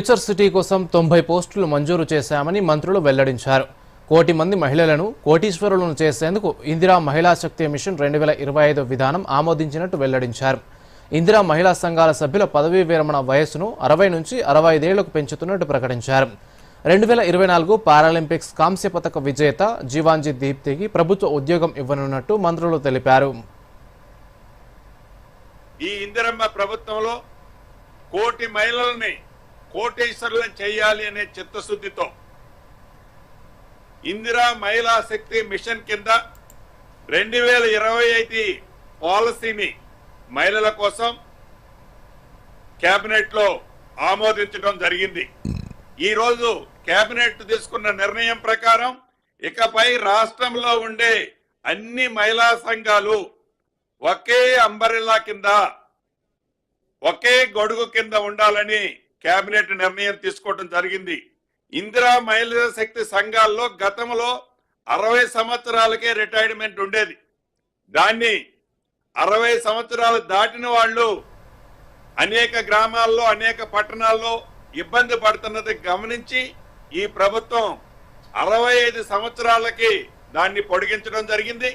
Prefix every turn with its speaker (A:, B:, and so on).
A: Future city కోసం 90 పోస్టులు మంజూరు చేశామని మంత్రులు వెల్లడించారు. 1 కోటి మంది మహిళలను కోటీశ్వరులను చేసేందుకు ఇందిరా మహిళా శక్తి మిషన్ 2025 విధానం ఆమోదించినట్టు వెల్లడించారు. ఇందిరా మహిళా సంఘాల సభ్యుల పదవీ విరమణ వయస్సును 60 నుంచి 65 ఏళ్లకు పెంచుతున్నట్టు ప్రకటించారు. 2024 పారాలింపిక్స్ కాంస్య పతక విజేత జీవాంజీ దీప్తికి ప్రభుత్వ ఉద్యోగం ఇవ్వనున్నట్టు మంత్రులు తెలిపారు.
B: ఈ ఇందిరమ్మ ప్రభుత్వంలో కోటి మహిళల్ని కోటీశ్వరులను చేయాలి అనే చిత్తశుద్ధితో ఇందిరా మహిళా శక్తి మిషన్ కింద 2025 పాలసీని మహిళల కోసం కేబినెట్ లో ఆమోదించడం జరిగింది. ఈ రోజు కేబినెట్ తీసుకున్న నిర్ణయం ప్రకారం ఇకపై రాష్ట్రంలో ఉండే అన్ని మహిళా సంఘాలు ఒకే అంబరెల్లా కింద ఒకే గొడుగు కింద ఉండాలని కేబినెట్ నిర్ణయం తీసుకోవడం జరిగింది. ఇందిరా మహిళా శక్తి సంఘాల్లో గతంలో 60 సంవత్సరాలకే రిటైర్మెంట్ ఉండేది. దాన్ని 60 సంవత్సరాలు దాటిన వాళ్ళు అనేక గ్రామాల్లో అనేక పట్టణాల్లో ఇబ్బంది పడుతున్నది గమనించి ఈ ప్రభుత్వం 65 సంవత్సరాలకి దాన్ని పొడిగించడం జరిగింది.